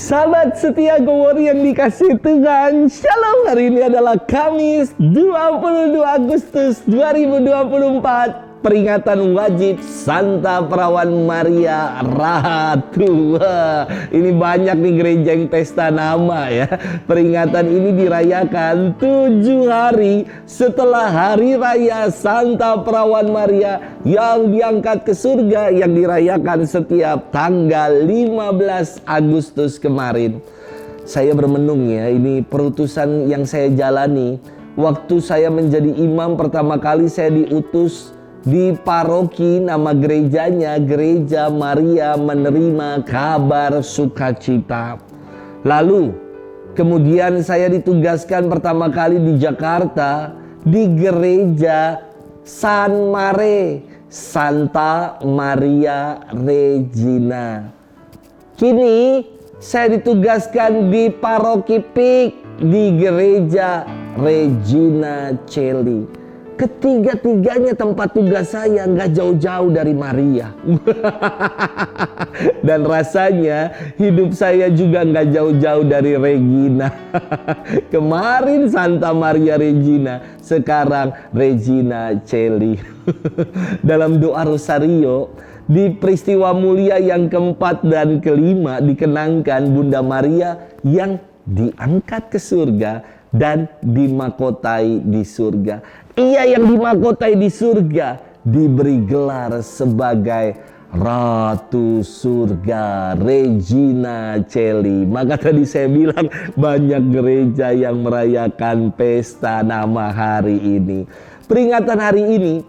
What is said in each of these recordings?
Sahabat setia Gowori yang dikasih Tuhan, Shalom. Hari ini adalah Kamis 22 Agustus 2024. Peringatan wajib Santa Perawan Maria Ratu. Wah, ini banyak nih gereja yang pesta nama ya. Peringatan ini dirayakan 7 hari setelah Hari Raya Santa Perawan Maria yang diangkat ke surga, yang dirayakan setiap tanggal 15 Agustus kemarin. Saya bermenung ya, ini perutusan yang saya jalani. Waktu saya menjadi imam pertama kali, saya diutus di paroki, nama gerejanya Gereja Maria Menerima Kabar Sukacita. Lalu kemudian saya ditugaskan pertama kali di Jakarta di Gereja San Mare, Santa Maria Regina. Kini saya ditugaskan di paroki Pik di Gereja Regina Coeli. Ketiga-tiganya tempat tugas saya nggak jauh-jauh dari Maria. Dan rasanya hidup saya juga nggak jauh-jauh dari Regina. Kemarin Santa Maria Regina, sekarang Regina Coeli. Dalam doa Rosario, di peristiwa mulia yang keempat dan kelima dikenangkan Bunda Maria yang diangkat ke surga dan dimakotai di surga. Ia yang dimakotai di surga diberi gelar sebagai Ratu Surga Regina Coeli. Maka tadi saya bilang banyak gereja yang merayakan pesta nama hari ini. Peringatan hari ini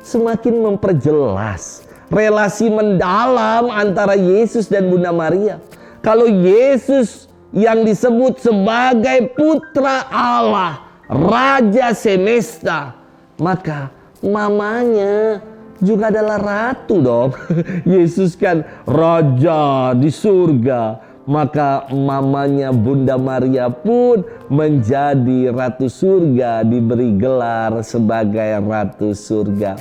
semakin memperjelas relasi mendalam antara Yesus dan Bunda Maria. Kalau Yesus yang disebut sebagai Putra Allah, Raja Semesta, maka mamanya juga adalah ratu dong. Yesus kan raja di surga, maka mamanya Bunda Maria pun menjadi ratu surga, diberi gelar sebagai ratu surga.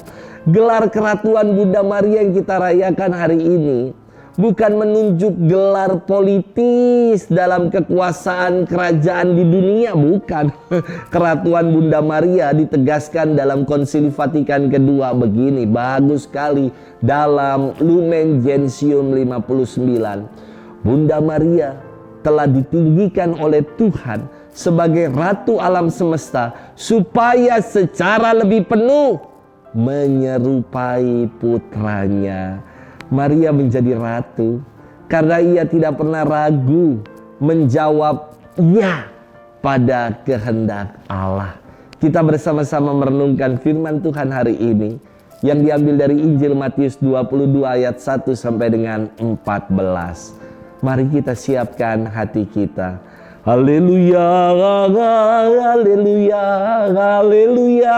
Gelar keratuan Bunda Maria yang kita rayakan hari ini bukan menunjuk gelar politis dalam kekuasaan kerajaan di dunia, bukan. Keratuan Bunda Maria ditegaskan dalam Konsili Vatikan kedua begini, bagus sekali dalam Lumen Gentium 59. Bunda Maria telah ditinggikan oleh Tuhan sebagai Ratu alam semesta supaya secara lebih penuh menyerupai putranya. Maria menjadi ratu karena ia tidak pernah ragu menjawab ya pada kehendak Allah. Kita bersama-sama merenungkan firman Tuhan hari ini yang diambil dari Injil Matius 22 ayat 1 sampai dengan 14. Mari kita siapkan hati kita. Haleluya, haleluya, haleluya,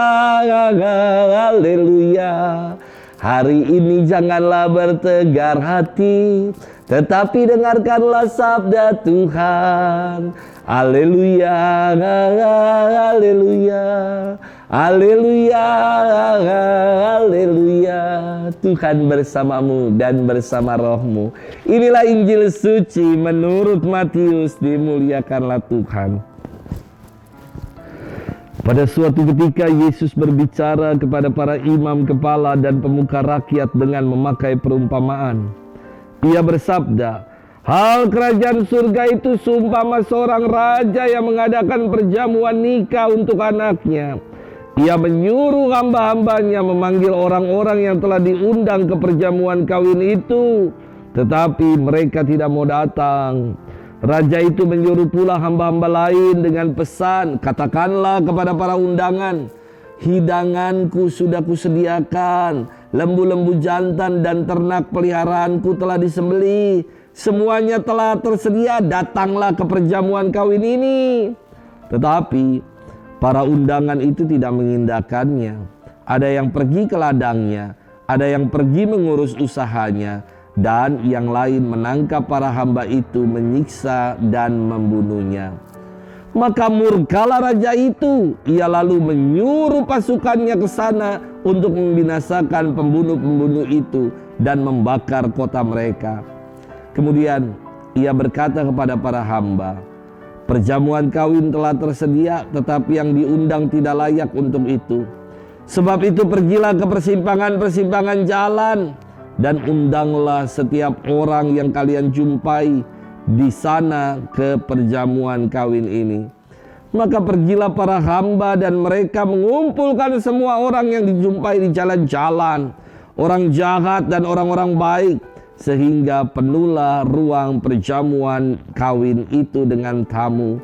haleluya. Hari ini janganlah bertegar hati, tetapi dengarkanlah sabda Tuhan. Haleluya, haleluya, haleluya, haleluya. Tuhan bersamamu dan bersama rohmu. Inilah Injil suci menurut Matius, dimuliakanlah Tuhan. Pada suatu ketika Yesus berbicara kepada para imam kepala dan pemuka rakyat dengan memakai perumpamaan. Ia bersabda, hal kerajaan surga itu seumpama seorang raja yang mengadakan perjamuan nikah untuk anaknya. Ia menyuruh hamba-hambanya memanggil orang-orang yang telah diundang ke perjamuan kawin itu, tetapi mereka tidak mau datang. Raja itu menyuruh pula hamba-hamba lain dengan pesan, katakanlah kepada para undangan, hidanganku sudah kusediakan, lembu-lembu jantan dan ternak peliharaanku telah disembelih, semuanya telah tersedia, datanglah ke perjamuan kawin ini. Tetapi para undangan itu tidak mengindahkannya. Ada yang pergi ke ladangnya, ada yang pergi mengurus usahanya, dan yang lain menangkap para hamba itu, menyiksa dan membunuhnya. Maka murkalah raja itu. Ia lalu menyuruh pasukannya ke sana untuk membinasakan pembunuh-pembunuh itu dan membakar kota mereka. Kemudian ia berkata kepada para hamba, perjamuan kawin telah tersedia, tetapi yang diundang tidak layak untuk itu. Sebab itu pergilah ke persimpangan-persimpangan jalan dan undanglah setiap orang yang kalian jumpai di sana ke perjamuan kawin ini. Maka pergilah para hamba dan mereka mengumpulkan semua orang yang dijumpai di jalan-jalan, orang jahat dan orang-orang baik, sehingga penuhlah ruang perjamuan kawin itu dengan tamu.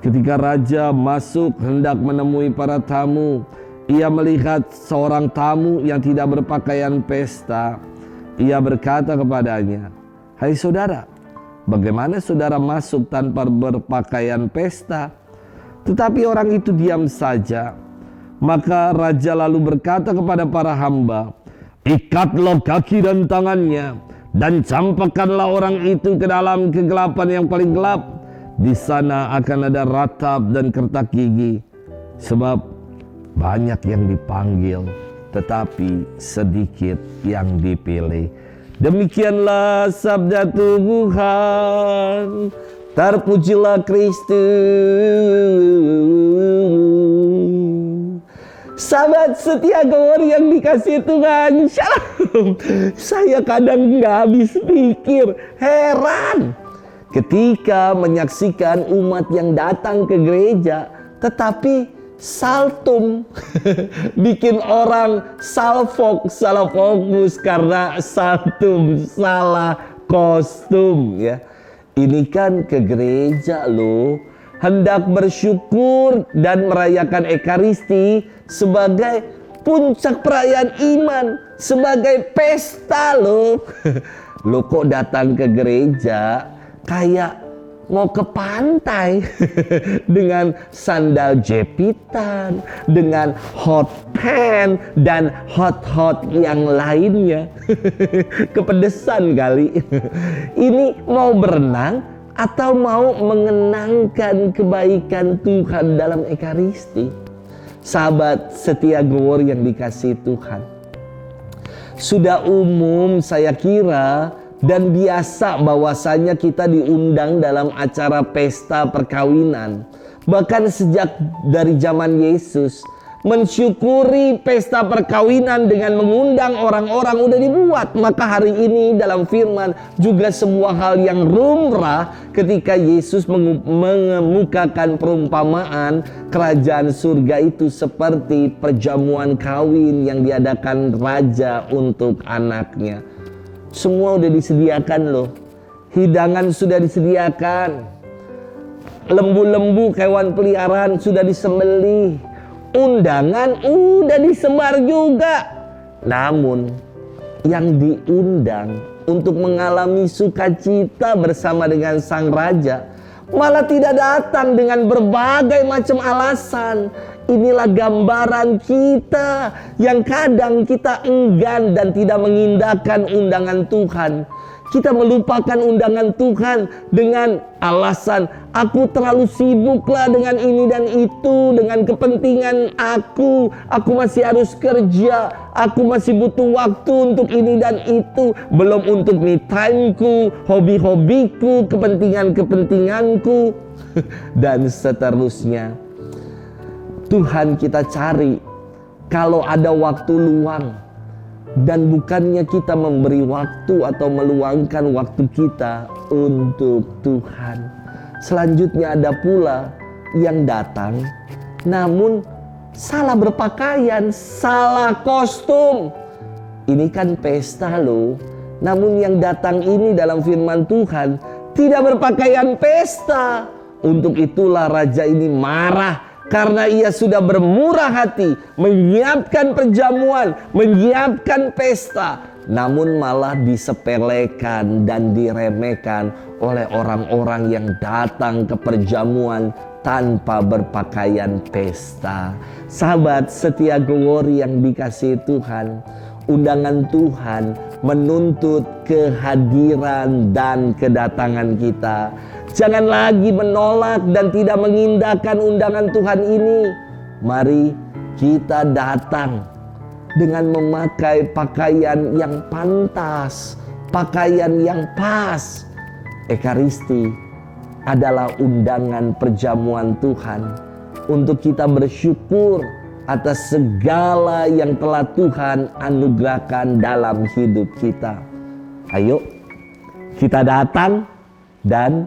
Ketika raja masuk hendak menemui para tamu, ia melihat seorang tamu yang tidak berpakaian pesta. Ia berkata kepadanya, "Hai saudara, bagaimana saudara masuk tanpa berpakaian pesta?" Tetapi orang itu diam saja. Maka raja lalu berkata kepada para hamba, "Ikatlah kaki dan tangannya dan campakkanlah orang itu ke dalam kegelapan yang paling gelap. Di sana akan ada ratap dan kertak gigi, sebab banyak yang dipanggil, tetapi sedikit yang dipilih." Demikianlah sabda Tuhan. Terpujilah Kristus. Sahabat setia Glory yang dikasihi Tuhan, shalom. Saya kadang nggak habis pikir, heran ketika menyaksikan umat yang datang ke gereja, tetapi saltum bikin orang salah fokus karena saltum, salah kostum ya. Ini kan ke gereja loh, hendak bersyukur dan merayakan Ekaristi sebagai puncak perayaan iman, sebagai pesta loh. Lo kok datang ke gereja kayak mau ke pantai dengan sandal jepitan, dengan hot pants dan hot yang lainnya. Kepedesan kali. Ini mau berenang atau mau mengenangkan kebaikan Tuhan dalam Ekaristi? Sahabat setia Glory yang dikasihi Tuhan, sudah umum saya kira dan biasa bahwasanya kita diundang dalam acara pesta perkawinan. Bahkan sejak dari zaman Yesus, mensyukuri pesta perkawinan dengan mengundang orang-orang udah dibuat. Maka hari ini dalam firman juga sebuah hal yang lumrah ketika Yesus mengemukakan perumpamaan kerajaan surga itu seperti perjamuan kawin yang diadakan raja untuk anaknya. Semua udah disediakan loh. Hidangan sudah disediakan. Lembu-lembu hewan peliharaan sudah disembelih. Undangan udah disebar juga. Namun yang diundang untuk mengalami sukacita bersama dengan sang raja malah tidak datang dengan berbagai macam alasan. Inilah gambaran kita yang kadang kita enggan dan tidak mengindahkan undangan Tuhan. Kita melupakan undangan Tuhan dengan alasan aku terlalu sibuklah dengan ini dan itu, dengan kepentingan aku masih harus kerja, aku masih butuh waktu untuk ini dan itu, belum untuk me time-ku, hobi-hobiku, kepentingan-kepentinganku dan seterusnya. Tuhan kita cari kalau ada waktu luang, dan bukannya kita memberi waktu atau meluangkan waktu kita untuk Tuhan. Selanjutnya ada pula yang datang namun salah berpakaian, salah kostum. Ini kan pesta loh. Namun yang datang ini dalam firman Tuhan tidak berpakaian pesta. Untuk itulah raja ini marah karena ia sudah bermurah hati menyiapkan perjamuan, menyiapkan pesta, namun malah disepelekan dan diremehkan oleh orang-orang yang datang ke perjamuan tanpa berpakaian pesta. Sahabat setia Glory yang dikasihi Tuhan, undangan Tuhan menuntut kehadiran dan kedatangan kita. Jangan lagi menolak dan tidak mengindahkan undangan Tuhan ini. Mari kita datang dengan memakai pakaian yang pantas, pakaian yang pas. Ekaristi adalah undangan perjamuan Tuhan untuk kita bersyukur atas segala yang telah Tuhan anugerahkan dalam hidup kita. Ayo kita datang dan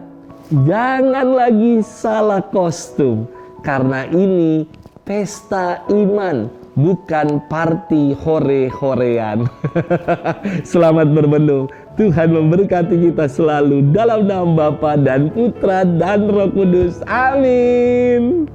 jangan lagi salah kostum, karena ini pesta iman, bukan party hore-horean. Selamat bermenung. Tuhan memberkati kita selalu dalam nama Bapa dan Putra dan Roh Kudus. Amin.